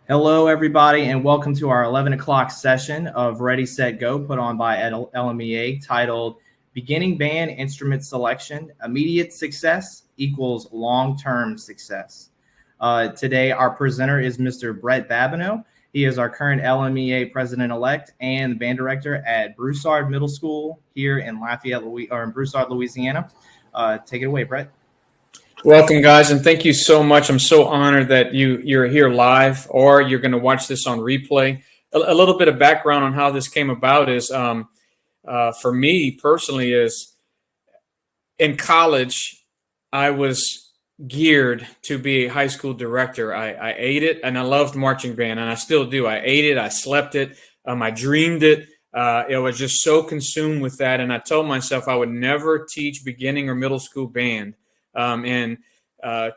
Hello, everybody, and welcome to our 11 o'clock session of Ready, Set, Go, put on by LMEA, titled Beginning Band Instrument Selection, Immediate Success Equals Long-Term Success. Today, our presenter is Mr. Brett Babineaux. He is our current LMEA president-elect and the band director at Broussard Middle School here in Broussard, Louisiana. Take it away, Brett. Welcome, guys, and thank you so much. I'm so honored that you're here live or you're going to watch this on replay. A little bit of background on how this came about is, for me personally, is in college, I was geared to be a high school director. I ate it, and I loved marching band, and I still do. I ate it. I slept it. I dreamed it. I was just so consumed with that, and I told myself I would never teach beginning or middle school band. And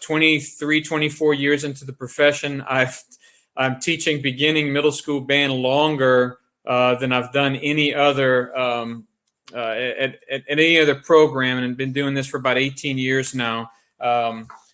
23, 24 years into the profession, I'm teaching beginning middle school band longer than I've done any other at any other program, and I've been doing this for about 18 years now.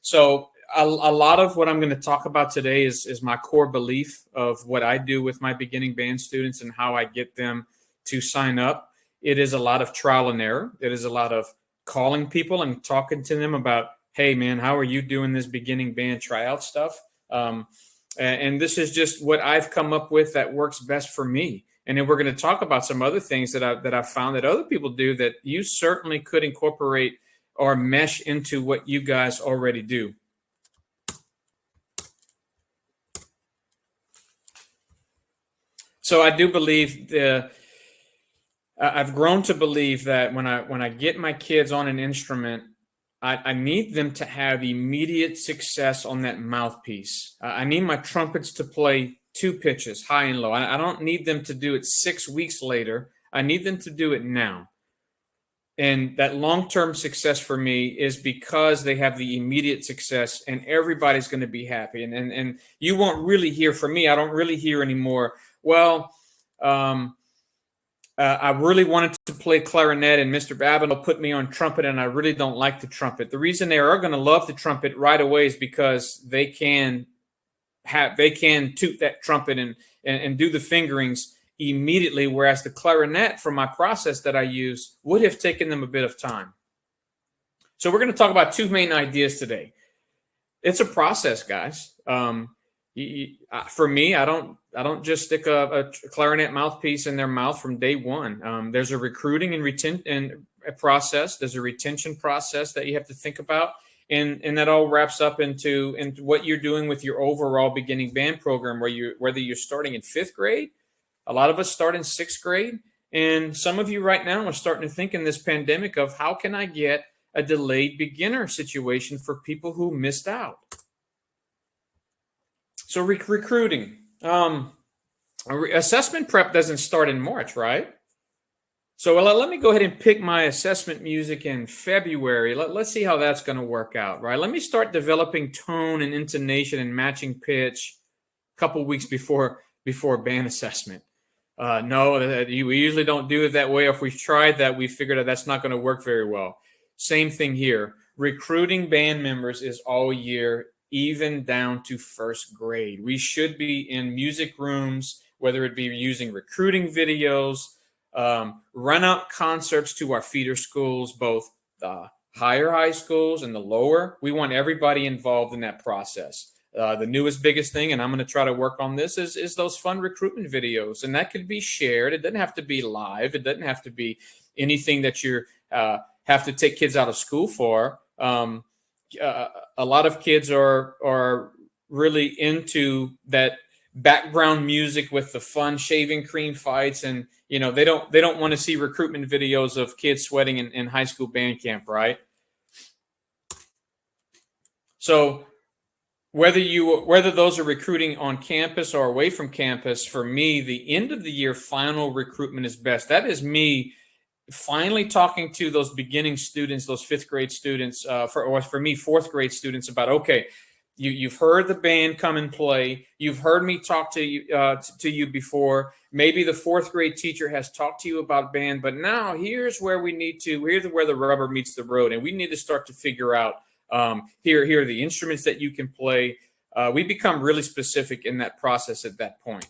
So a lot of what I'm going to talk about today is my core belief of what I do with my beginning band students and how I get them to sign up. It is a lot of trial and error. It is a lot of calling people and talking to them about, hey, man, how are you doing this beginning band tryout stuff? And this is just what I've come up with that works best for me. And then we're going to talk about some other things that I've found that other people do that you certainly could incorporate or mesh into what you guys already do. So I do believe I've grown to believe that when I get my kids on an instrument, I need them to have immediate success on that mouthpiece. I need my trumpets to play two pitches, high and low. I don't need them to do it 6 weeks later. I need them to do it now. And that long-term success for me is because they have the immediate success and everybody's going to be happy. And you won't really hear from me. I don't really hear anymore, well, I really wanted to play clarinet, and Mr. Babineaux put me on trumpet, and I really don't like the trumpet. The reason they are going to love the trumpet right away is because they can toot that trumpet and do the fingerings immediately, whereas the clarinet, from my process that I use, would have taken them a bit of time. So we're going to talk about two main ideas today. It's a process, guys. For me, I don't just stick a clarinet mouthpiece in their mouth from day one. There's a recruiting and retention process. There's a retention process that you have to think about, and that all wraps up into what you're doing with your overall beginning band program. Whether you're starting in 5th grade, a lot of us start in 6th grade, and some of you right now are starting to think in this pandemic of how can I get a delayed beginner situation for people who missed out. So recruiting. Assessment prep doesn't start in March, right? So let me go ahead and pick my assessment music in February. Let's see how that's going to work out, right? Let me start developing tone and intonation and matching pitch a couple weeks before band assessment. No, we usually don't do it that way. If we've tried that, we figured out that's not going to work very well. Same thing here. Recruiting band members is all year, even down to 1st grade. We should be in music rooms, whether it be using recruiting videos, run out concerts to our feeder schools, both the higher high schools and the lower. We want everybody involved in that process. The newest, biggest thing, and I'm going to try to work on this, is those fun recruitment videos. And that could be shared. It doesn't have to be live. It doesn't have to be anything that you have to take kids out of school for. A lot of kids are really into that background music with the fun shaving cream fights, and they don't want to see recruitment videos of kids sweating in high school band camp, right? So whether those are recruiting on campus or away from campus, for me, the end of the year final recruitment is best. That is me finally talking to those beginning students, those 5th grade students, for me, 4th grade students, about, okay, you've heard the band come and play. You've heard me talk to you before. Maybe the 4th grade teacher has talked to you about band, but now here's where the rubber meets the road, and we need to start to figure out, here are the instruments that you can play. we become really specific in that process at that point.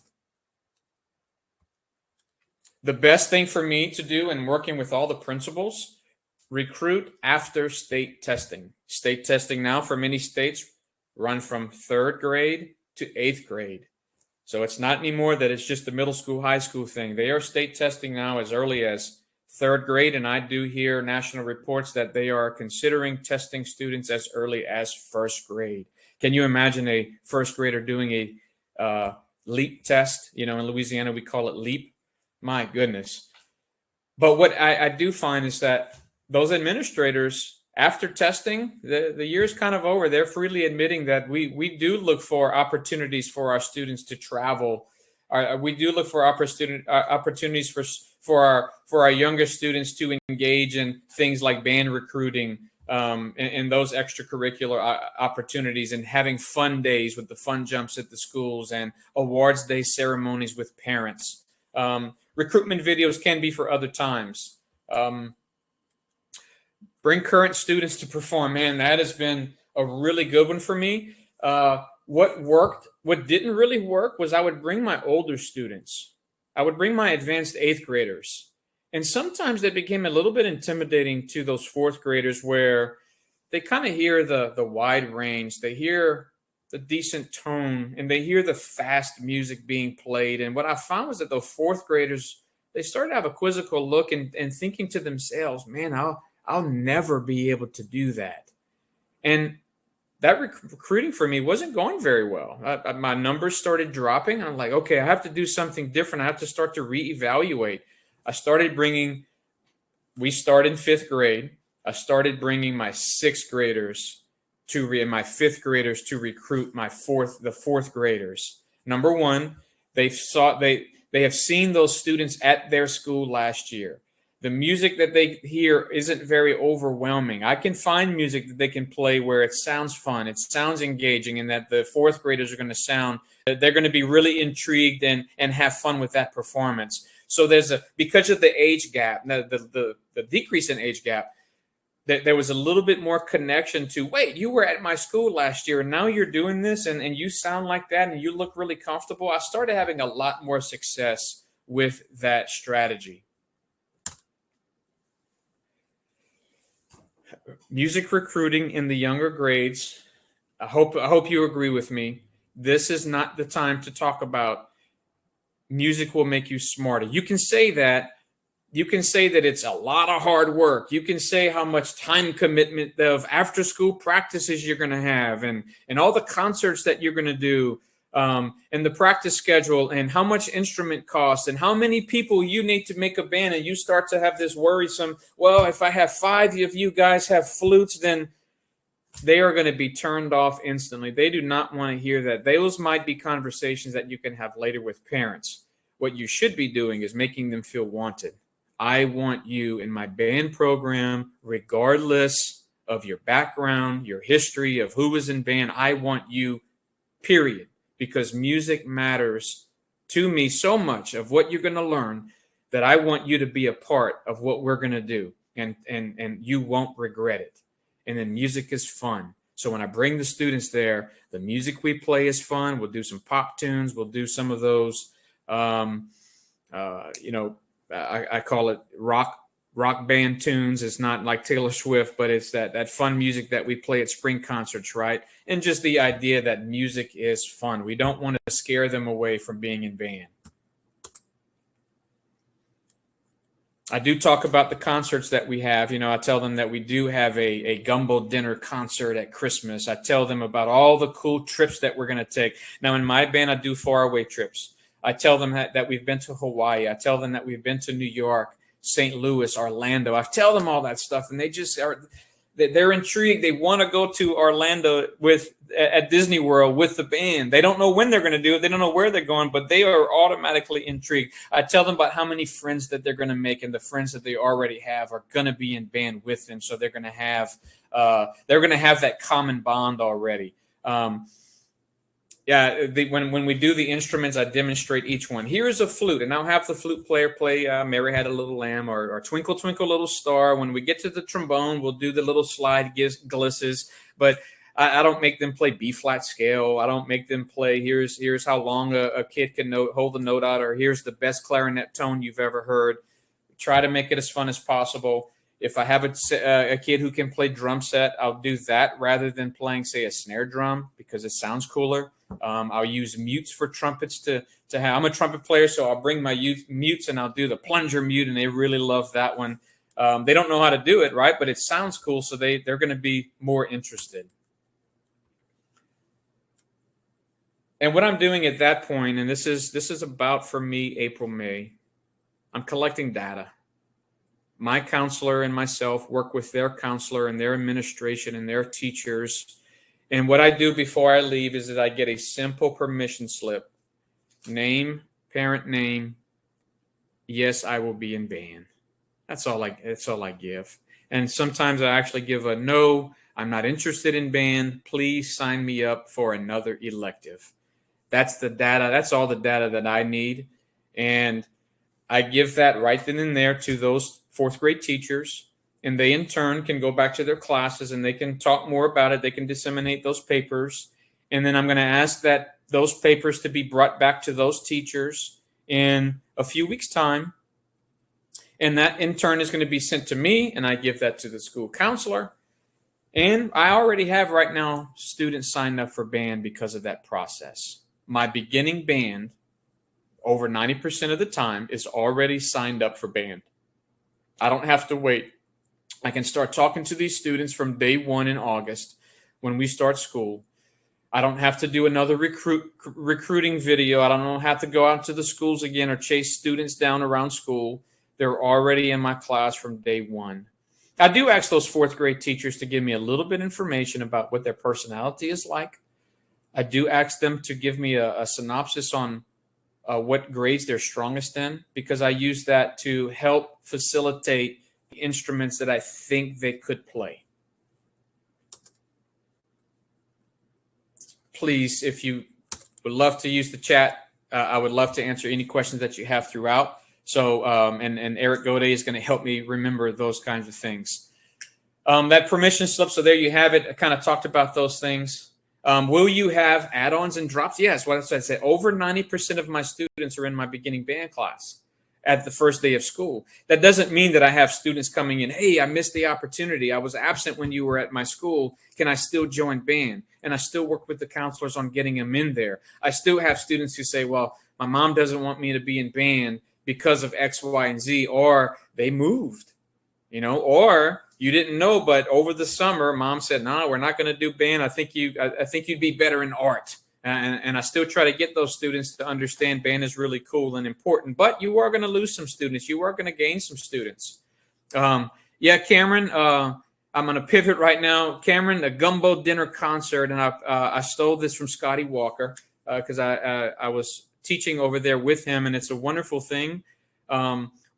The best thing for me to do in working with all the principals, recruit after state testing. State testing now for many states run from 3rd grade to 8th grade. So it's not anymore that it's just a middle school, high school thing. They are state testing now as early as 3rd grade, and I do hear national reports that they are considering testing students as early as 1st grade. Can you imagine a 1st grader doing a LEAP test? You know, in Louisiana, we call it LEAP. My goodness. But what I do find is that those administrators, after testing, the year's kind of over. They're freely admitting that we do look for opportunities for our students to travel. We do look for opportunities for our younger students to engage in things like band recruiting, and those extracurricular opportunities, and having fun days with the fun jumps at the schools and awards day ceremonies with parents. Recruitment videos can be for other times. Bring current students to perform. Man, that has been a really good one for me. What worked, what didn't really work was I would bring my older students. I would bring my advanced 8th graders. And sometimes they became a little bit intimidating to those 4th graders, where they kind of hear the wide range. They hear the decent tone, and they hear the fast music being played. And what I found was that the 4th graders, they started to have a quizzical look and thinking to themselves, man, I'll never be able to do that. And that recruiting for me wasn't going very well. My numbers started dropping. I'm like, okay, I have to do something different. I have to start to reevaluate. I started bringing, we start in 5th grade. I started bringing my 6th graders and my 5th graders to recruit the 4th graders. Number one, they have seen those students at their school last year. The music that they hear isn't very overwhelming. I can find music that they can play where it sounds fun, it sounds engaging, and that the 4th graders are going to they're going to be really intrigued and have fun with that performance. So because of the age gap, the decrease in age gap, there was a little bit more connection to, wait, you were at my school last year and now you're doing this and you sound like that and you look really comfortable. I started having a lot more success with that strategy. Music recruiting in the younger grades. I hope you agree with me. This is not the time to talk about music will make you smarter. You can say that. You can say that it's a lot of hard work. You can say how much time commitment of after school practices you're going to have and all the concerts that you're going to do, and the practice schedule and how much instrument costs and how many people you need to make a band. And you start to have this worrisome, well, if I have 5 of you guys have flutes, then they are going to be turned off instantly. They do not want to hear that. Those might be conversations that you can have later with parents. What you should be doing is making them feel wanted. I want you in my band program, regardless of your background, your history of who was in band. I want you, period, because music matters to me so much of what you're going to learn that I want you to be a part of what we're going to do, and you won't regret it. And then music is fun. So when I bring the students there, the music we play is fun. We'll do some pop tunes. We'll do some of those, I call it rock band tunes. It's not like Taylor Swift, but it's that fun music that we play at spring concerts, right? And just the idea that music is fun. We don't want to scare them away from being in band. I do talk about the concerts that we have. You know, I tell them that we do have a gumbo dinner concert at Christmas. I tell them about all the cool trips that we're going to take. Now, in my band, I do faraway trips. I tell them that we've been to Hawaii. I tell them that we've been to New York, St. Louis, Orlando. I tell them all that stuff, and they just they're intrigued. They want to go to Orlando at Disney World with the band. They don't know when they're going to do it. They don't know where they're going, but they are automatically intrigued. I tell them about how many friends that they're going to make, and the friends that they already have are going to be in band with them. So they're going to have that common bond already. When we do the instruments, I demonstrate each one. Here is a flute, and I'll have the flute player play Mary Had a Little Lamb or Twinkle, Twinkle, Little Star. When we get to the trombone, we'll do the little slide glisses. But I don't make them play B flat scale. I don't make them play here's how long a kid can hold the note out, or here's the best clarinet tone you've ever heard. Try to make it as fun as possible. If I have a kid who can play drum set, I'll do that rather than playing, say, a snare drum, because it sounds cooler. I'll use mutes for trumpets to have. I'm a trumpet player, so I'll bring my mutes and I'll do the plunger mute, and they really love that one. They don't know how to do it, right? But it sounds cool, so they're going to be more interested. And what I'm doing at that point, and this is about, for me, April, May, I'm collecting data. My counselor and myself work with their counselor and their administration and their teachers. And what I do before I leave is that I get a simple permission slip. Name, parent name. Yes, I will be in band. That's all I give. And sometimes I actually give a no, I'm not interested in band. Please sign me up for another elective. That's the data. That's all the data that I need. And I give that right then and there to those fourth grade teachers, and they in turn can go back to their classes and they can talk more about it. They can disseminate those papers. And then I'm going to ask that those papers to be brought back to those teachers in a few weeks' time. And that in turn is going to be sent to me, and I give that to the school counselor. And I already have right now students signed up for band because of that process. My beginning band, over 90% of the time, is already signed up for band. I don't have to wait. I can start talking to these students from day one in August when we start school. I don't have to do another recruiting video. I don't have to go out to the schools again or chase students down around school. They're already in my class from day one. I do ask those fourth grade teachers to give me a little bit of information about what their personality is like. I do ask them to give me a synopsis on what grades they're strongest in, because I use that to help facilitate the instruments that I think they could play. Please, if you would love to use the chat, I would love to answer any questions that you have throughout. So, and Eric Godet is going to help me remember those kinds of things. That permission slip, so there you have it. I kind of talked about those things. Will you have add-ons and drops? Yes. What I said, over 90% of my students are in my beginning band class at the first day of school. That doesn't mean that I have students coming in, hey, I missed the opportunity. I was absent when you were at my school. Can I still join band? And I still work with the counselors on getting them in there. I still have students who say, well, my mom doesn't want me to be in band because of X, Y, and Z, or they moved, or you didn't know, but over the summer, mom said, no, we're not going to do band. I think you'd be better in art. And I still try to get those students to understand band is really cool and important, but you are going to lose some students. You are going to gain some students. Yeah, Cameron, I'm going to pivot right now. Cameron, a gumbo dinner concert, and I stole this from Scotty Walker because I was teaching over there with him, and it's a wonderful thing.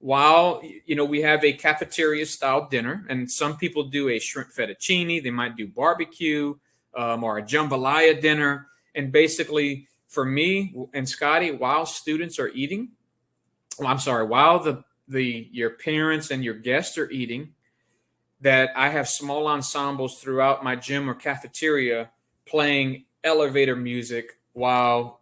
While, we have a cafeteria style dinner, and some people do a shrimp fettuccine, they might do barbecue or a jambalaya dinner. And basically for me and Scotty, while students are eating, while your parents and your guests are eating, that I have small ensembles throughout my gym or cafeteria playing elevator music while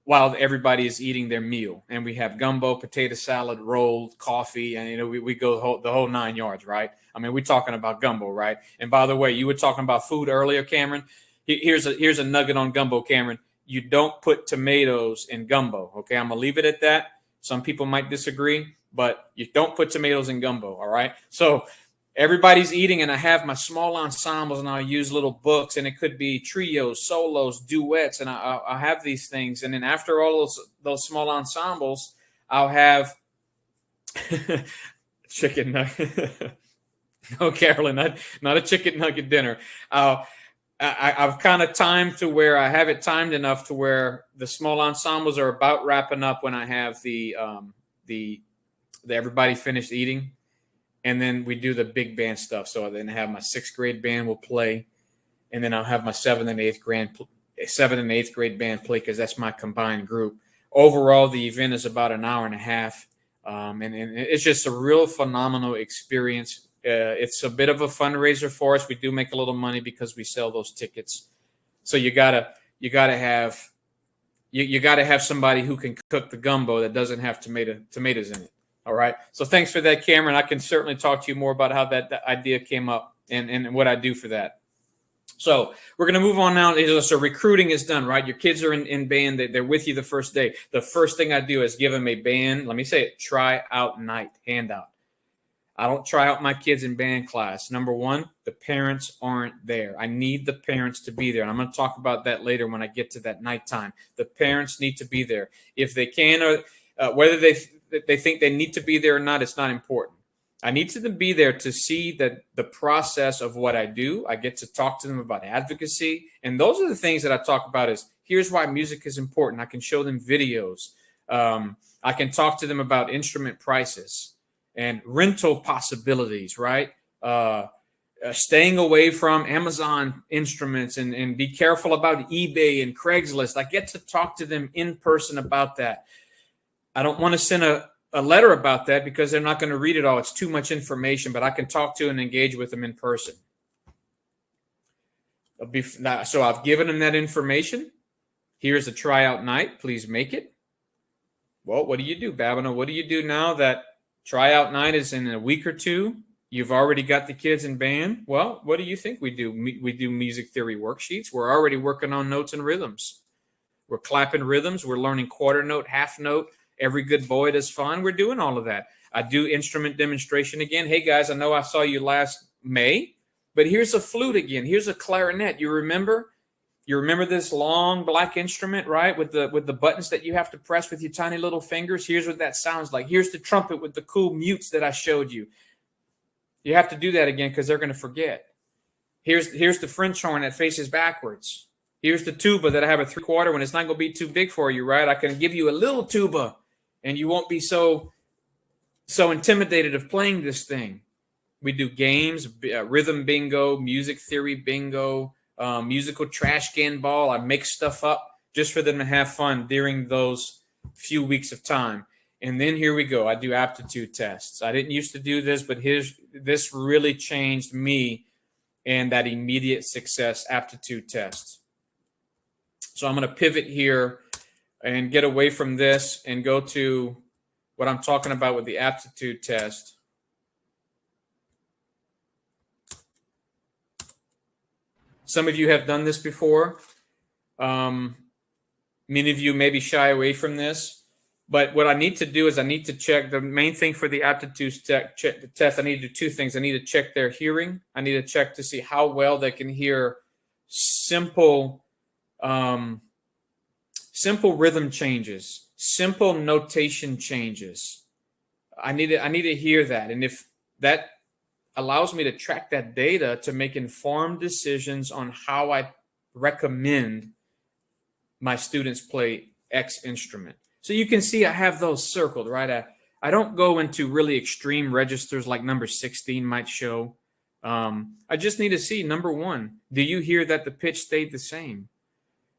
everybody is eating their meal. And we have gumbo, potato salad, rolled, coffee, and we go the whole 9 yards, right? I mean, we're talking about gumbo, right? And by the way, you were talking about food earlier, Cameron. Here's a nugget on gumbo, Cameron. You don't put tomatoes in gumbo, okay? I'm gonna leave it at that. Some people might disagree, but you don't put tomatoes in gumbo, all right? So everybody's eating, and I have my small ensembles, and I'll use little books, and it could be trios, solos, duets, and I'll have these things. And then after all those small ensembles, I'll have chicken nugget. No, Carolyn, not a chicken nugget dinner. I've kind of timed to where I have it timed enough to where the small ensembles are about wrapping up when I have the everybody finished eating. And then we do the big band stuff. So then I have my 6th grade band will play, and then I'll have my 7th and 8th grade band play, because that's my combined group. Overall, the event is about an hour and a half, and it's just a real phenomenal experience It's a bit of a fundraiser for us. We do make a little money because we sell those tickets. So you gotta have somebody who can cook the gumbo that doesn't have tomatoes in it. All right. So thanks for that, Cameron. I can certainly talk to you more about how that idea came up and what I do for that. So we're going to move on now. So recruiting is done, right? Your kids are in band. They're with you the first day. The first thing I do is give them a band. Let me say it. Tryout night handout. I don't try out my kids in band class. Number one, the parents aren't there. I need the parents to be there. And I'm going to talk about that later when I get to that nighttime. The parents need to be there. If they can, or whether they think they need to be there or not, it's not important. I need to be there to see that the process of what I do. I get to talk to them about advocacy. And those are the things that I talk about is here's why music is important. I can show them videos. I can talk to them about instrument prices and rental possibilities, right? Staying away from Amazon instruments and be careful about eBay and Craigslist. I get to talk to them in person about that. I don't want to send a letter about that because they're not going to read it all. It's too much information, but I can talk to and engage with them in person. So I've given them that information. Here's a tryout night. Please make it. Well, what do you do, Babineaux? What do you do now that tryout night is in a week or two? You've already got the kids in band. Well, what do you think we do? We do music theory worksheets. We're already working on notes and rhythms. We're clapping rhythms. We're learning quarter note, half note. Every good boy does fun. We're doing all of that. I do instrument demonstration again. Hey, guys, I know I saw you last May, but here's a flute again. Here's a clarinet. You remember? You remember this long black instrument, right? With the buttons that you have to press with your tiny little fingers. Here's what that sounds like. Here's the trumpet with the cool mutes that I showed you. You have to do that again because they're going to forget. Here's the French horn that faces backwards. Here's the tuba that I have a 3/4 when it's not going to be too big for you, right? I can give you a little tuba and you won't be so intimidated of playing this thing. We do games, rhythm bingo, music theory bingo, musical trash can ball. I make stuff up just for them to have fun during those few weeks of time. And then here we go. I do aptitude tests. I didn't used to do this, but this really changed me and that immediate success aptitude test. So I'm going to pivot here and get away from this and go to what I'm talking about with the aptitude test. Some of you have done this before. Many of you maybe shy away from this. But what I need to do is I need to check the main thing for the aptitude test. I need to do two things. I need to check their hearing. I need to check to see how well they can hear simple rhythm changes, simple notation changes. I need to hear that. And if that allows me to track that data to make informed decisions on how I recommend my students play X instrument. So you can see I have those circled, right? I don't go into really extreme registers like number 16 might show. I just need to see, number one, do you hear that the pitch stayed the same?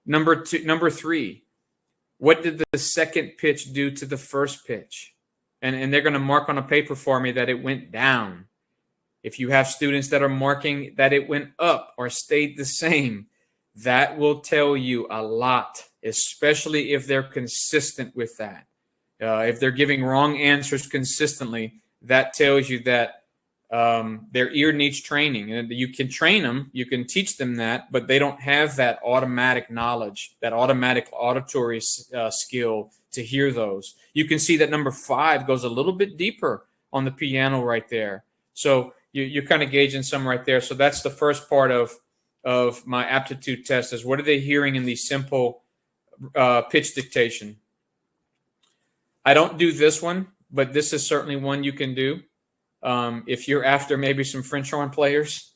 Number 3, what did the second pitch do to the first pitch? And they're going to mark on a paper for me that it went down. If you have students that are marking that it went up or stayed the same, that will tell you a lot, especially if they're consistent with that. If they're giving wrong answers consistently, that tells you that their ear needs training. And you can train them, you can teach them that, but they don't have that automatic knowledge, that automatic auditory skill to hear those. You can see that number 5 goes a little bit deeper on the piano right there. So you're kind of gauging some right there. So that's the first part of my aptitude test is what are they hearing in the simple pitch dictation. I don't do this one, but this is certainly one you can do. If you're after maybe some French horn players,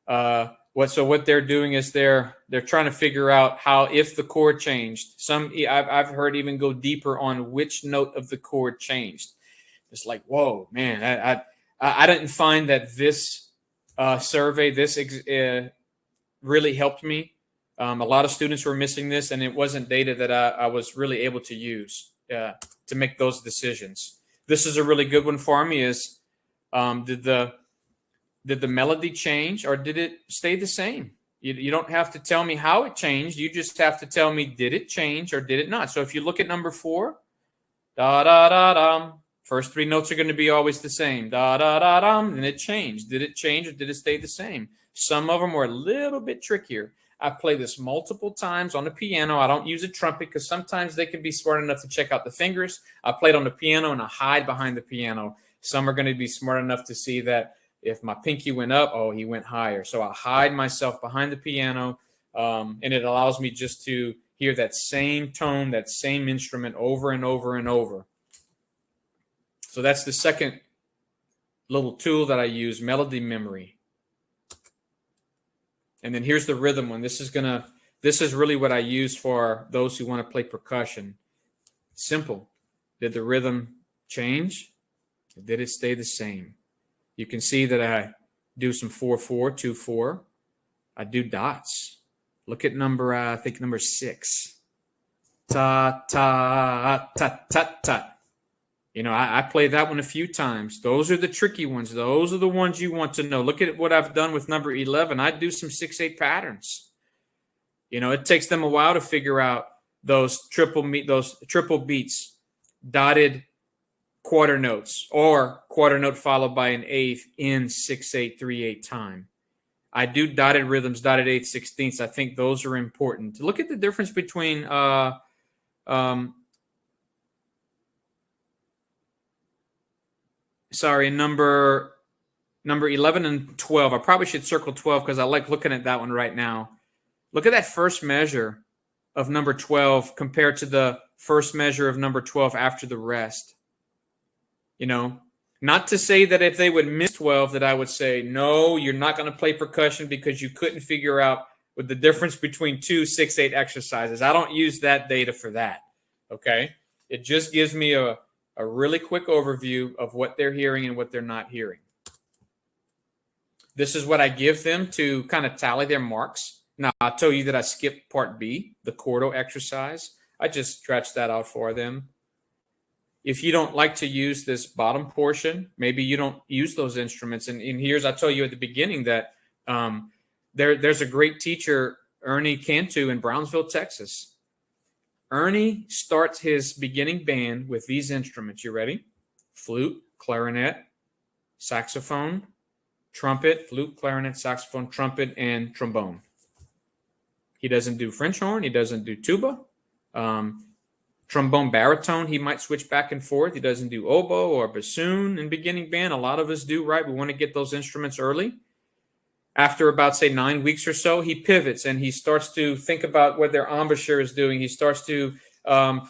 what they're doing is they're trying to figure out how, if the chord changed. I've heard even go deeper on which note of the chord changed. It's like, whoa, man, I didn't find that this survey, really helped me. A lot of students were missing this, and it wasn't data that I was really able to use to make those decisions. This is a really good one for me is, did the Did the melody change or did it stay the same? You don't have to tell me how it changed. You just have to tell me, did it change or did it not? So if you look at number 4, da da da dum. First 3 notes are going to be always the same. Da da da dum. Then it changed. Did it change or did it stay the same? Some of them were a little bit trickier. I play this multiple times on the piano. I don't use a trumpet because sometimes they can be smart enough to check out the fingers. I played on the piano and I hide behind the piano. Some are going to be smart enough to see that if my pinky went up, oh, he went higher. So I hide myself behind the piano, and it allows me just to hear that same tone, that same instrument over and over and over. So that's the second little tool that I use, melody memory. And then here's the rhythm one. This is really what I use for those who want to play percussion. Simple. Did the rhythm change? Or did it stay the same? You can see that I do some 4/4, 2/4. I do dots. Look at I think number 6. Ta, ta, ta, ta, ta. I played that one a few times. Those are the tricky ones. Those are the ones you want to know. Look at what I've done with number 11. I do some 6/8 patterns. It takes them a while to figure out those triple beats, dotted quarter notes, or quarter note followed by an eighth in 6/8, 3/8 time. I do dotted rhythms, dotted 8/16. I think those are important. Look at the difference between number 11 and 12. I probably should circle 12 because I like looking at that one right now. Look at that first measure of number 12 compared to the first measure of number 12 after the rest. Not to say that if they would miss 12 that I would say, no, you're not going to play percussion because you couldn't figure out what the difference between 2 6/8 exercises. I don't use that data for that, okay? It just gives me a really quick overview of what they're hearing and what they're not hearing. This is what I give them to kind of tally their marks. Now, I'll tell you that I skipped part B, the quarto exercise. I just stretched that out for them. If you don't like to use this bottom portion, maybe you don't use those instruments. And here's, I told you at the beginning that there's a great teacher, Ernie Cantu in Brownsville, Texas. Ernie starts his beginning band with these instruments. You ready? Flute, clarinet, saxophone, trumpet, flute, clarinet, saxophone, trumpet, and trombone. He doesn't do French horn. He doesn't do tuba. Trombone, baritone, he might switch back and forth. He doesn't do oboe or bassoon in beginning band. A lot of us do, right? We want to get those instruments early. After about, say, 9 weeks or so, he pivots and he starts to think about what their embouchure is doing. He starts to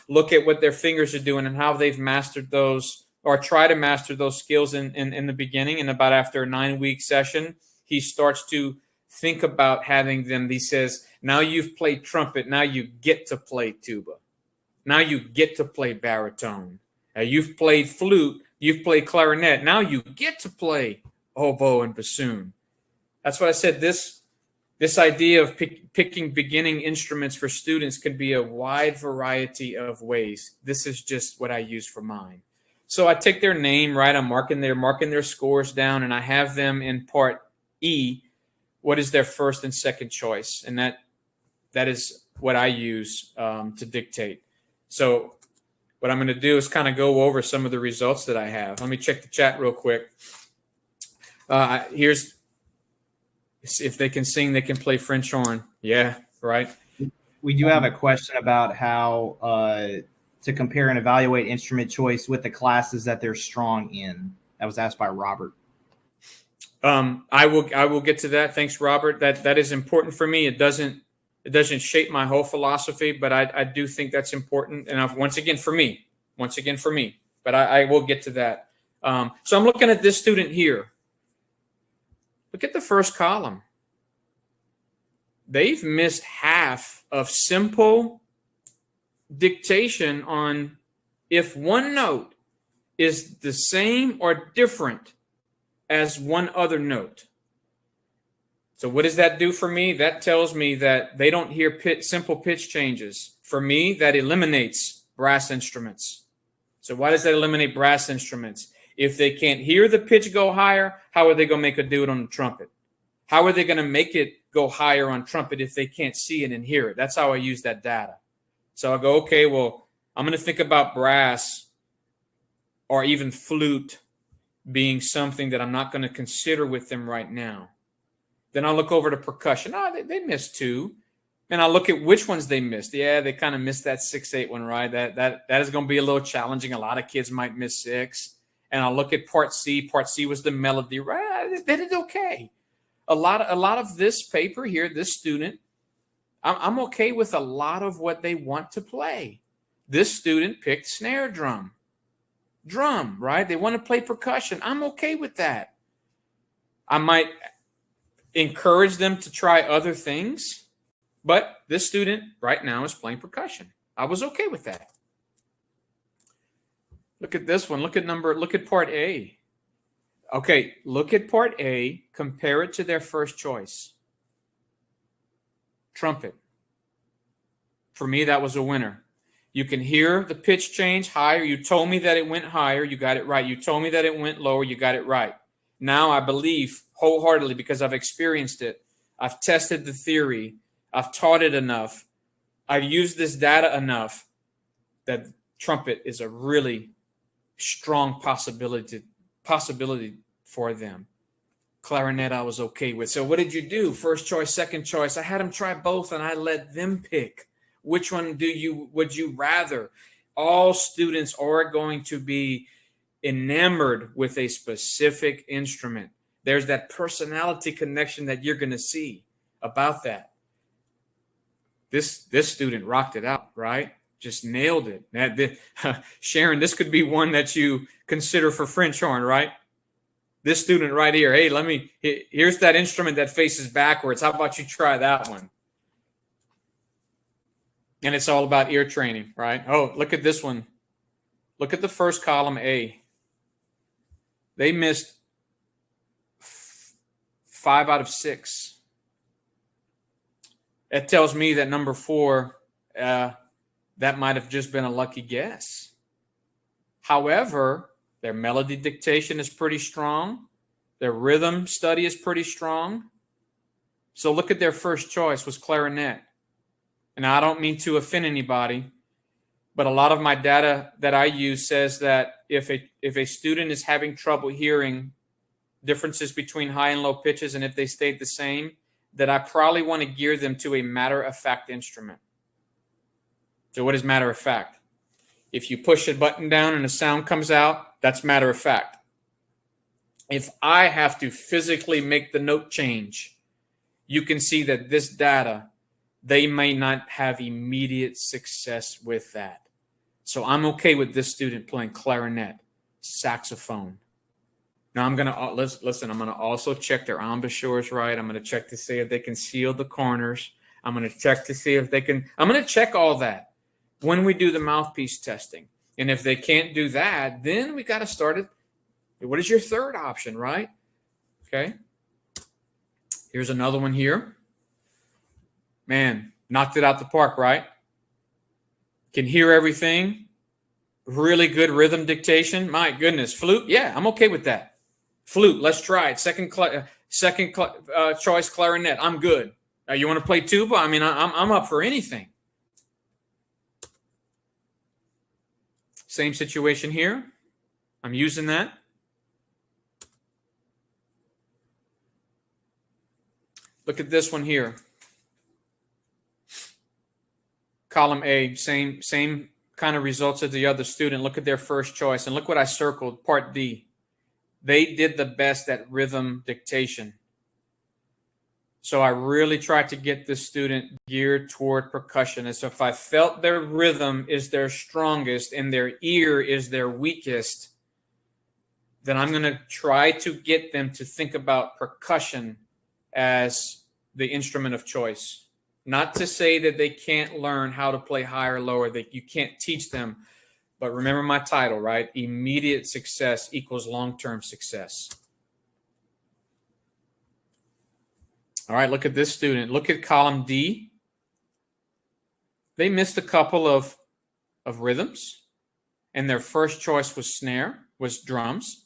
look at what their fingers are doing and how they've mastered those or try to master those skills in the beginning. And about after a 9-week session, he starts to think about having them. He says, now you've played trumpet. Now you get to play tuba. Now you get to play baritone. You've played flute. You've played clarinet. Now you get to play oboe and bassoon. That's what I said. This idea of picking beginning instruments for students can be a wide variety of ways. This is just what I use for mine. So I take their name, right? I'm marking their scores down, and I have them in part E. What is their first and second choice? And that is what I use to dictate. So what I'm going to do is kind of go over some of the results that I have. Let me check the chat real quick. Here's, if they can sing, they can play French horn. Yeah, right. We do have a question about how to compare and evaluate instrument choice with the classes that they're strong in. That was asked by Robert. I will get to that. Thanks, Robert. That is important for me. It doesn't shape my whole philosophy, but I do think that's important. And once again for me, but I will get to that. So I'm looking at this student here. Look at the first column. They've missed half of simple dictation on if one note is the same or different as one other note. So what does that do for me? That tells me that they don't hear simple pitch changes. For me, that eliminates brass instruments. So why does that eliminate brass instruments? If they can't hear the pitch go higher, how are they going to make it do it on the trumpet? How are they going to make it go higher on trumpet if they can't see it and hear it? That's how I use that data. So I go, okay, well, I'm going to think about brass or even flute being something that I'm not going to consider with them right now. Then I'll look over to percussion. Oh, they missed 2. And I'll look at which ones they missed. Yeah, they kind of missed that 6/8 one, right? That is going to be a little challenging. A lot of kids might miss 6. And I'll look at part C. Part C was the melody, right? They did okay. A lot of this paper here, this student, I'm okay with a lot of what they want to play. This student picked snare drum, right? They want to play percussion. I'm okay with that. I might encourage them to try other things, but this student right now is playing percussion. I was okay with that. Look at this one. Look at part A. Okay, look at part A, compare it to their first choice. Trumpet. For me, that was a winner. You can hear the pitch change higher. You told me that it went higher. You got it right. You told me that it went lower. You got it right. Now I believe wholeheartedly because I've experienced it. I've tested the theory. I've taught it enough. I've used this data enough that trumpet is a really strong possibility for them. Clarinet I was okay with. So what did you do? First choice, second choice. I had them try both and I let them pick. Which one would you rather? All students are going to be enamored with a specific instrument. There's that personality connection that you're going to see about that. This student rocked it out, right? Just nailed it. Sharon, this could be one that you consider for French horn, right? This student right here. Hey, here's that instrument that faces backwards. How about you try that one? And it's all about ear training, right? Oh, look at this one. Look at the first column, A. They missed 5 out of 6. That tells me that number 4, that might have just been a lucky guess. However, their melody dictation is pretty strong. Their rhythm study is pretty strong. So look at their first choice was clarinet. And I don't mean to offend anybody, but a lot of my data that I use says that if a student is having trouble hearing differences between high and low pitches, and if they stayed the same, that I probably want to gear them to a matter-of-fact instrument. So what is matter-of-fact? If you push a button down and a sound comes out, that's matter-of-fact. If I have to physically make the note change, you can see that this data, they may not have immediate success with that. So I'm okay with this student playing clarinet, saxophone. Now I'm going to listen. I'm going to also check their embouchures right. I'm going to check to see if they can seal the corners. I'm going to check to see if they can. I'm going to check all that when we do the mouthpiece testing. And if they can't do that, then we got to start it. What is your third option, right? Okay. Here's another one here. Man, knocked it out the park, right? Can hear everything. Really good rhythm dictation. My goodness. Flute? Yeah, I'm okay with that. Flute, let's try it. Second choice clarinet. I'm good. You want to play tuba? I mean, I'm up for anything. Same situation here. I'm using that. Look at this one here. Column A, same kind of results as the other student. Look at their first choice. And look what I circled, part D. They did the best at rhythm dictation. So I really tried to get this student geared toward percussion. And so if I felt their rhythm is their strongest and their ear is their weakest, then I'm going to try to get them to think about percussion as the instrument of choice. Not to say that they can't learn how to play higher or lower, that you can't teach them. But remember my title, right? Immediate success equals long-term success. All right, look at this student. Look at column D. They missed a couple of rhythms, and their first choice was drums.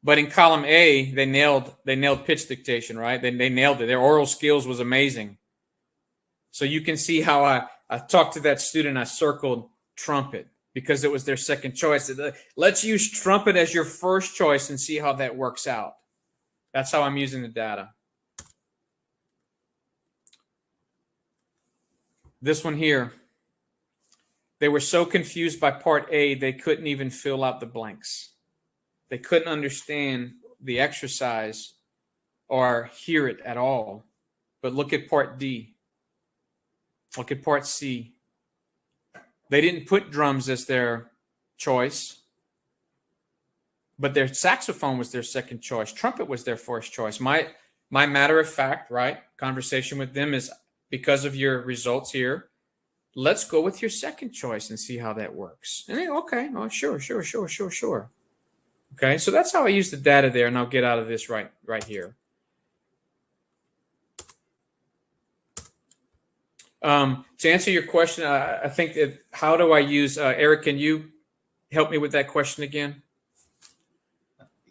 But in column A, they nailed pitch dictation, right? They nailed it. Their oral skills was amazing. So you can see how I talked to that student. I circled trumpet because it was their second choice. Let's use trumpet as your first choice and see how that works out. That's how I'm using the data. This one here, they were so confused by part A, they couldn't even fill out the blanks. They couldn't understand the exercise or hear it at all. But look at part D. Look at part C. They didn't put drums as their choice, but their saxophone was their second choice. Trumpet was their first choice. My matter of fact, right, conversation with them is, because of your results here, let's go with your second choice and see how that works. And okay, oh, sure. Okay, so that's how I use the data there, and I'll get out of this right here. To answer your question, I think that how do I use, Eric, can you help me with that question again?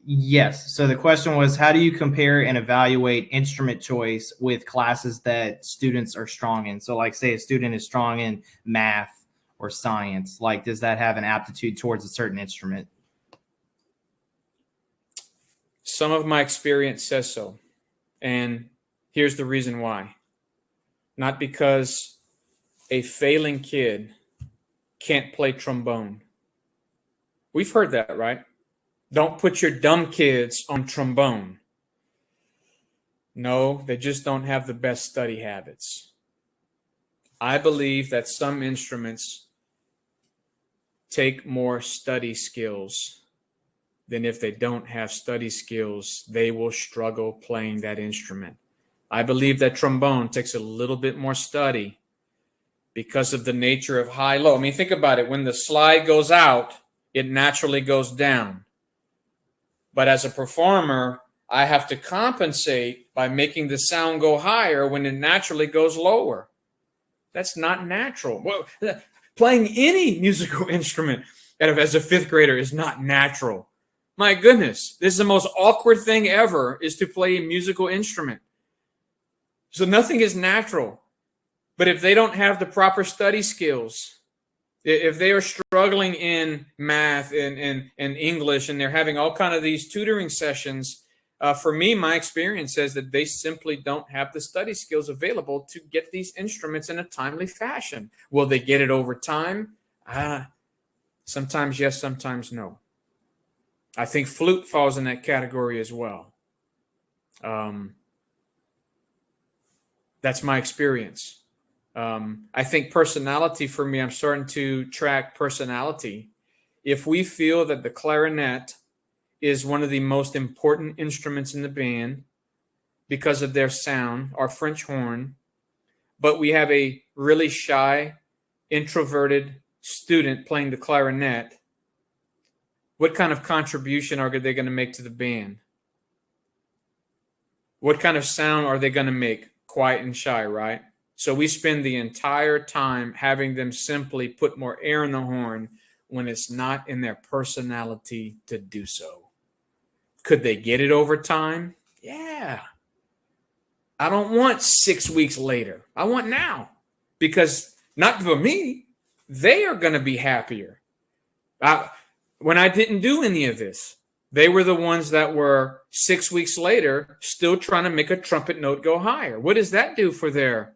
Yes. So the question was, how do you compare and evaluate instrument choice with classes that students are strong in? So like say a student is strong in math or science, like does that have an aptitude towards a certain instrument? Some of my experience says so. And here's the reason why. Not because a failing kid can't play trombone. We've heard that, right? Don't put your dumb kids on trombone. No, they just don't have the best study habits. I believe that some instruments take more study skills than if they don't have study skills, they will struggle playing that instrument. I believe that trombone takes a little bit more study because of the nature of high-low. I mean, think about it. When the slide goes out, it naturally goes down. But as a performer, I have to compensate by making the sound go higher when it naturally goes lower. That's not natural. Well, playing any musical instrument as a fifth grader is not natural. My goodness, this is the most awkward thing ever, is to play a musical instrument. So nothing is natural. But if they don't have the proper study skills, if they are struggling in math and English, and they're having all kind of these tutoring sessions, for me, my experience says that they simply don't have the study skills available to get these instruments in a timely fashion. Will they get it over time? Sometimes yes, sometimes no. I think flute falls in that category as well. That's my experience. I think personality for me, I'm starting to track personality. If we feel that the clarinet is one of the most important instruments in the band because of their sound, our French horn, but we have a really shy, introverted student playing the clarinet, what kind of contribution are they going to make to the band? What kind of sound are they going to make? Quiet and shy, right? So we spend the entire time having them simply put more air in the horn when it's not in their personality to do so. Could they get it over time? Yeah. I don't want 6 weeks later. I want now. Because not for me, they are going to be happier. When I didn't do any of this, they were the ones that were 6 weeks later still trying to make a trumpet note go higher. What does that do for their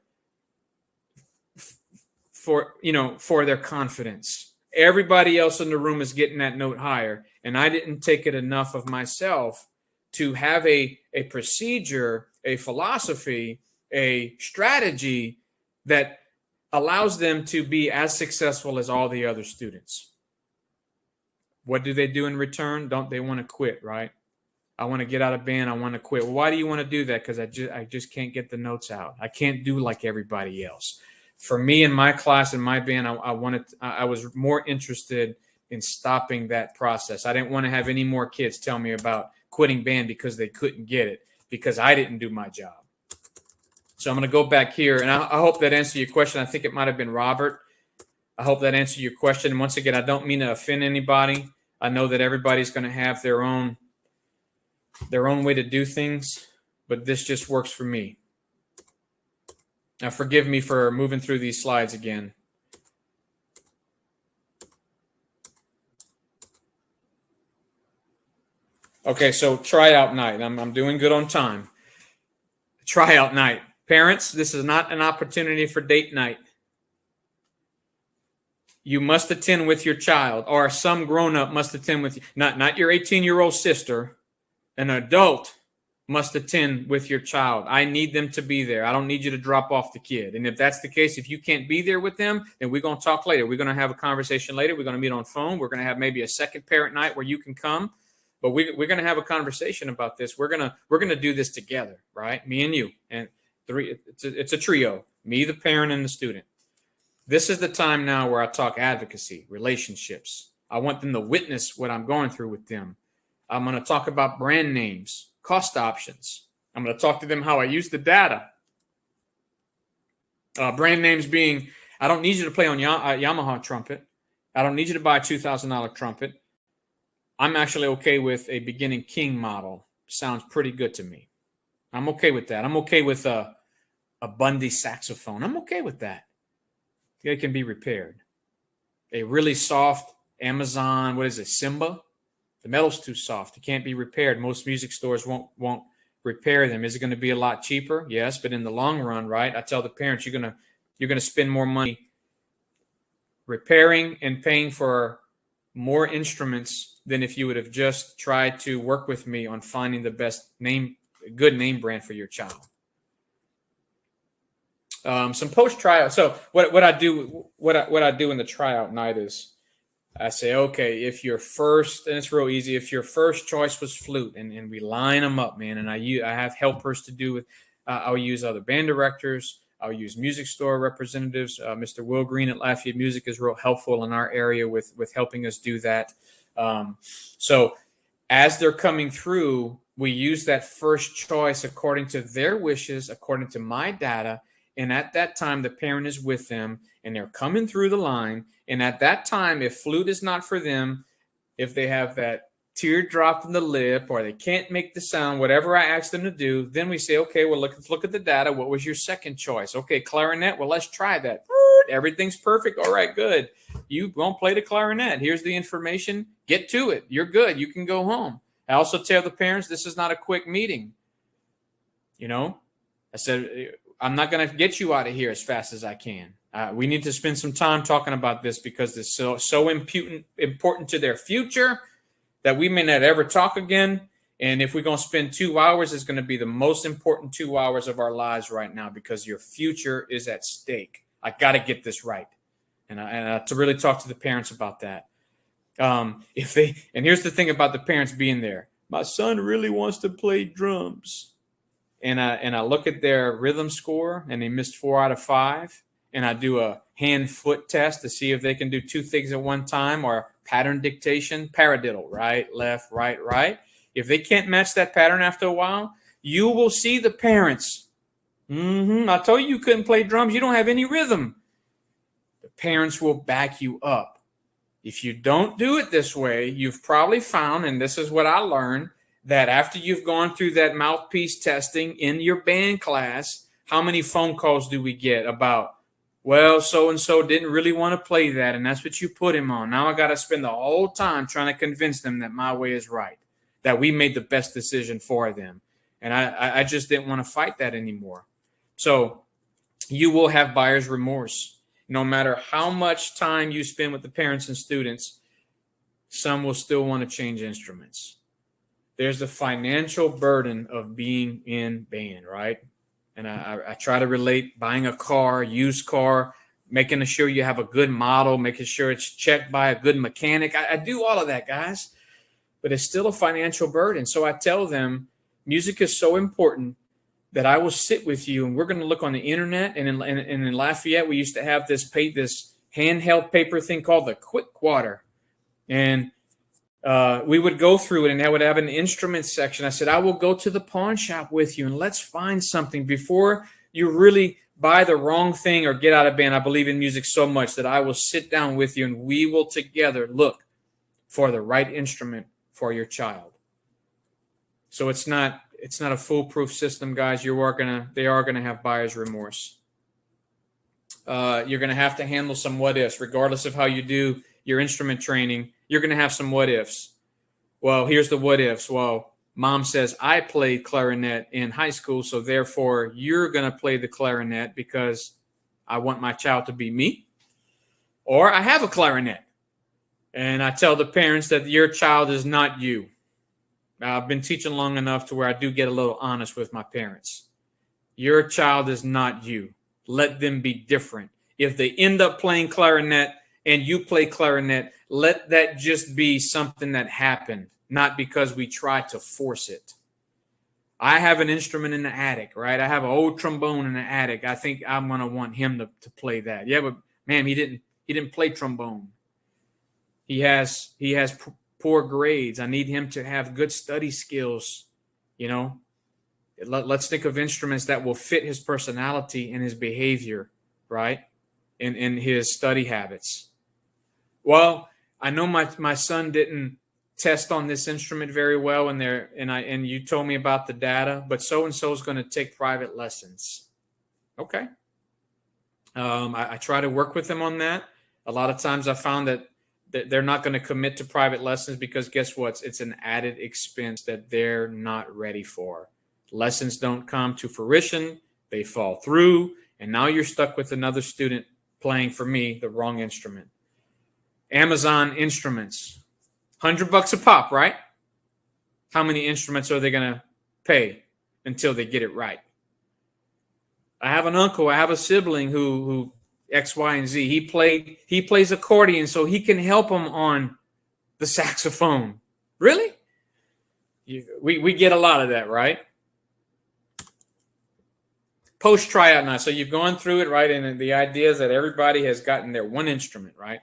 confidence? Everybody else in the room is getting that note higher, and I didn't take it enough of myself to have a procedure, a philosophy, a strategy that allows them to be as successful as all the other students. What do they do in return? Don't they want to quit, right? I want to get out of band. I want to quit. Well, why do you want to do that? Because I just can't get the notes out. I can't do like everybody else. For me in my class, in my band, I was more interested in stopping that process. I didn't want to have any more kids tell me about quitting band because they couldn't get it, because I didn't do my job. So I'm going to go back here, and I hope that answered your question. I think it might have been Robert. I hope that answered your question. And once again, I don't mean to offend anybody. I know that everybody's going to have their own their own way to do things, but this just works for me. Now, forgive me for moving through these slides again. Okay, so tryout night. I'm doing good on time. Tryout night. Parents, this is not an opportunity for date night. You must attend with your child, or some grown-up must attend with you. Not your 18-year-old sister. An adult must attend with your child. I need them to be there. I don't need you to drop off the kid. And if that's the case, if you can't be there with them, then we're going to talk later. We're going to have a conversation later. We're going to meet on phone. We're going to have maybe a second parent night where you can come. But we're going to have a conversation about this. We're going to do this together, right? Me and you. And three. It's a trio. Me, the parent, and the student. This is the time now where I talk advocacy, relationships. I want them to witness what I'm going through with them. I'm going to talk about brand names, cost options. I'm going to talk to them how I use the data. Brand names being, I don't need you to play on Yamaha trumpet. I don't need you to buy a $2,000 trumpet. I'm actually okay with a beginning King model. Sounds pretty good to me. I'm okay with that. I'm okay with a Bundy saxophone. I'm okay with that. It can be repaired. A really soft Amazon, Simba? The metal's too soft. It can't be repaired. Most music stores won't repair them. Is it going to be a lot cheaper? Yes, but in the long run, right? I tell the parents you're going to spend more money repairing and paying for more instruments than if you would have just tried to work with me on finding the best good name brand for your child. Some post tryout. So what I do in the tryout night is I say, okay, if your first, and it's real easy, if your first choice was flute, and we line them up, man, and I have helpers to do with, I'll use other band directors, I'll use music store representatives. Mr. Will Green at Lafayette Music is real helpful in our area with helping us do that. So as they're coming through, we use that first choice according to their wishes, according to my data. And at that time, the parent is with them and they're coming through the line. And at that time, if flute is not for them, if they have that teardrop in the lip or they can't make the sound, whatever I ask them to do, then we say, okay, well, let's look at the data. What was your second choice? Okay, clarinet. Well, let's try that. Everything's perfect. All right, good. You won't play the clarinet. Here's the information. Get to it. You're good. You can go home. I also tell the parents, this is not a quick meeting. You know, I said, I'm not going to get you out of here as fast as I can. We need to spend some time talking about this because it's so important to their future that we may not ever talk again. And if we're going to spend 2 hours, it's going to be the most important 2 hours of our lives right now because your future is at stake. I got to get this right. And to really talk to the parents about that. And here's the thing about the parents being there. My son really wants to play drums. And I look at their rhythm score and they missed 4 out of 5. And I do a hand-foot test to see if they can do 2 things at one time or pattern dictation, paradiddle, right, left, right, right. If they can't match that pattern after a while, you will see the parents. I told you couldn't play drums. You don't have any rhythm. The parents will back you up. If you don't do it this way, you've probably found, and this is what I learned, that after you've gone through that mouthpiece testing in your band class, how many phone calls do we get about, well, so-and-so didn't really want to play that, and that's what you put him on. Now I got to spend the whole time trying to convince them that my way is right, that we made the best decision for them. And I just didn't want to fight that anymore. So you will have buyer's remorse. No matter how much time you spend with the parents and students, some will still want to change instruments. There's the financial burden of being in band, right? And I try to relate buying a car, used car, making sure you have a good model, making sure it's checked by a good mechanic. I do all of that, guys, but it's still a financial burden. So I tell them music is so important that I will sit with you and we're going to look on the internet. And in Lafayette, we used to have this handheld paper thing called the Quick Water. And we would go through it and I would have an instrument section. I said, I will go to the pawn shop with you and let's find something before you really buy the wrong thing or get out of band. I believe in music so much that I will sit down with you and we will together look for the right instrument for your child. So it's not a foolproof system, guys. They are gonna have buyer's remorse. You're gonna have to handle some what ifs, regardless of how you do your instrument training. You're gonna have some what ifs. Well, here's the what ifs. Well, mom says I played clarinet in high school, so therefore you're gonna play the clarinet because I want my child to be me. Or I have a clarinet, and I tell the parents that your child is not you. I've been teaching long enough to where I do get a little honest with my parents. Your child is not you. Let them be different. If they end up playing clarinet and you play clarinet, let that just be something that happened, not because we tried to force it. I have an instrument in the attic, right? I have an old trombone in the attic. I think I'm going to want him to play that. Yeah, but ma'am, he didn't play trombone. He has poor grades. I need him to have good study skills. Let's think of instruments that will fit his personality and his behavior, right? In his study habits. Well, I know my son didn't test on this instrument very well and you told me about the data, but so and so is going to take private lessons. Okay. I try to work with them on that. A lot of times I found that they're not going to commit to private lessons because guess what? It's an added expense that they're not ready for. Lessons don't come to fruition. They fall through. And now you're stuck with another student playing, for me, the wrong instrument. Amazon instruments, $100 a pop, right? How many instruments are they going to pay until they get it right? I have an uncle, I have a sibling who X, Y, and Z. He plays accordion so he can help him on the saxophone. Really? We get a lot of that, right? Post tryout night. So you've gone through it, right? And the idea is that everybody has gotten their one instrument, right?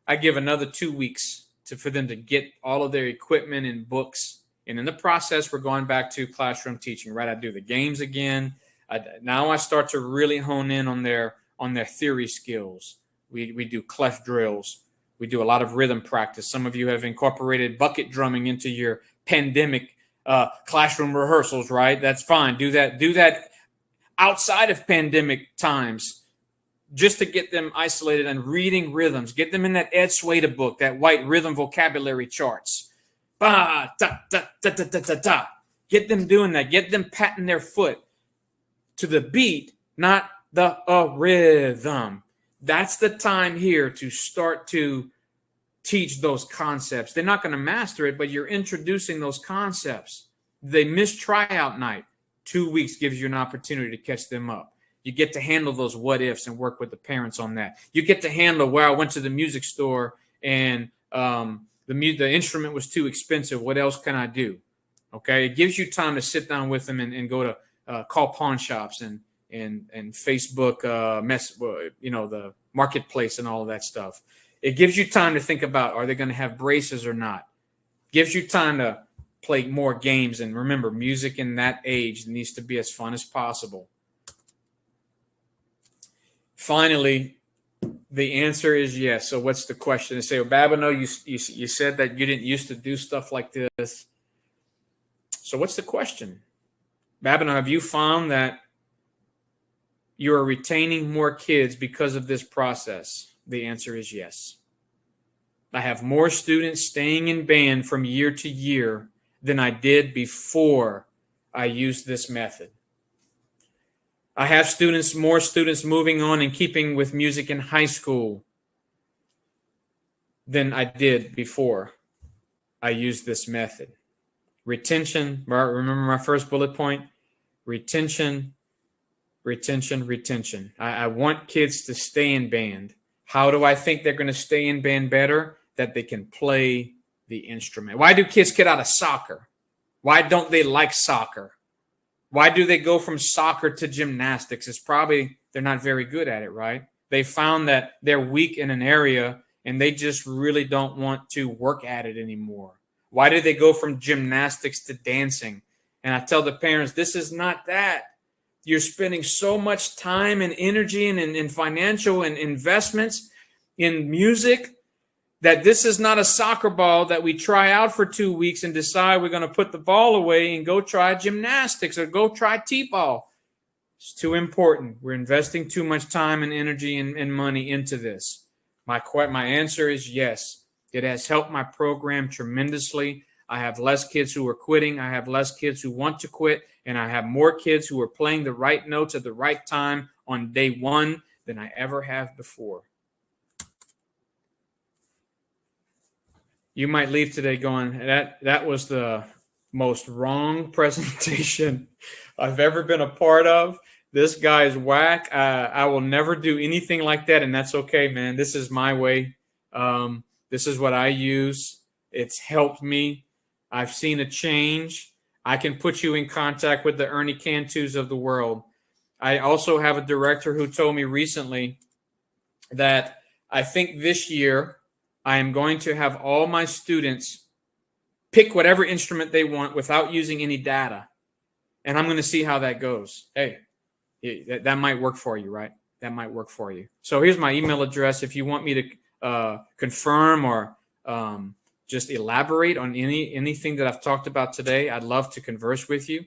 I give another 2 weeks for them to get all of their equipment and books. And in the process, we're going back to classroom teaching, right? I do the games again. Now I start to really hone in on their theory skills. We do clef drills. We do a lot of rhythm practice. Some of you have incorporated bucket drumming into your pandemic classroom rehearsals, right? That's fine. Do that outside of pandemic times, just to get them isolated and reading rhythms. Get them in that Ed Swada book, that white rhythm vocabulary charts. Ba, da, da, da, da, da, da, da. Get them doing that. Get them patting their foot to the beat, not the rhythm. That's the time here to start to teach those concepts. They're not going to master it, but you're introducing those concepts. They miss tryout night. 2 weeks gives you an opportunity to catch them up. You get to handle those what ifs and work with the parents on that. You get to handle where I went to the music store and the instrument was too expensive. What else can I do? Okay, it gives you time to sit down with them and go to call pawn shops and Facebook the marketplace and all of that stuff. It gives you time to think about, are they going to have braces or not? Gives you time to play more games. And remember, music in that age needs to be as fun as possible. Finally, the answer is yes. So what's the question? They say, well, Babineaux, you said that you didn't used to do stuff like this. So what's the question? Babineaux, have you found that you are retaining more kids because of this process? The answer is yes. I have more students staying in band from year to year than I did before I used this method. I have more students moving on and keeping with music in high school than I did before I used this method. Retention, remember my first bullet point? Retention. I want kids to stay in band. How do I think they're going to stay in band better? That they can play the instrument. Why do kids get out of soccer? Why don't they like soccer? Why do they go from soccer to gymnastics? It's probably they're not very good at it, right? They found that they're weak in an area and they just really don't want to work at it anymore. Why do they go from gymnastics to dancing? And I tell the parents, this is not that. You're spending so much time and energy and financial and investments in music that this is not a soccer ball that we try out for 2 weeks and decide we're going to put the ball away and go try gymnastics or go try t-ball. It's too important. We're investing too much time and energy and money into this. My answer is yes. It has helped my program tremendously. I have less kids who are quitting. I have less kids who want to quit. And I have more kids who are playing the right notes at the right time on day one than I ever have before. You might leave today going, that was the most wrong presentation I've ever been a part of. This guy's whack. I will never do anything like that, and that's okay, man. This is my way. This is what I use. It's helped me. I've seen a change. I can put you in contact with the Ernie Cantus of the world. I also have a director who told me recently that I think this year I am going to have all my students pick whatever instrument they want without using any data. And I'm going to see how that goes. Hey, that might work for you, right? That might work for you. So here's my email address. If you want me to confirm or just elaborate on anything that I've talked about today, I'd love to converse with you.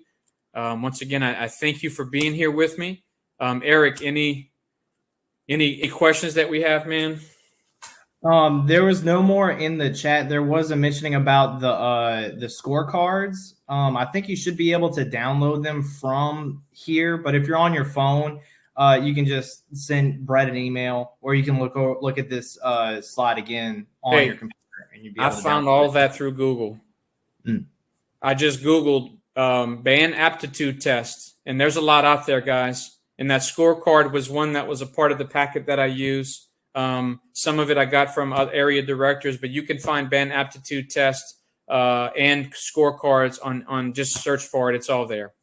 Once again, I thank you for being here with me. Eric, any questions that we have, man? There was no more in the chat. There was a mentioning about the scorecards. I think you should be able to download them from here, but if you're on your phone, you can just send Brett an email, or you can look at this slide again on your computer. And you'd be able to found all that through Google. I just Googled band aptitude test, and there's a lot out there, guys. And that scorecard was one that was a part of the packet that I use. Some of it I got from area directors, but you can find band aptitude test and scorecards on just search for it. It's all there.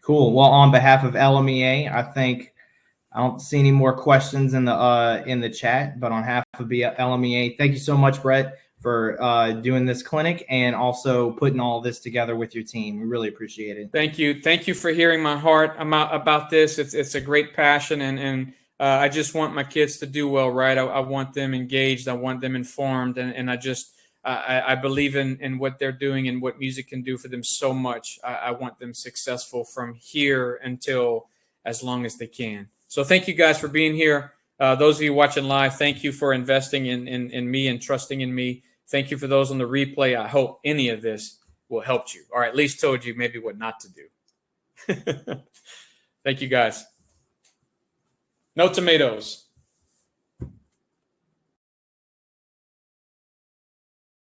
Cool. Well, on behalf of LMEA, I don't see any more questions in the chat, but on behalf of LMEA, thank you so much, Brett, for doing this clinic and also putting all this together with your team. We really appreciate it. Thank you. Thank you for hearing my heart about this. It's a great passion, and I just want my kids to do well, right? I want them engaged. I want them informed, and I believe in what they're doing and what music can do for them so much. I want them successful from here until as long as they can. So thank you guys for being here. Those of you watching live, thank you for investing in me and trusting in me. Thank you for those on the replay. I hope any of this will help you, or at least told you maybe what not to do. Thank you, guys. No tomatoes.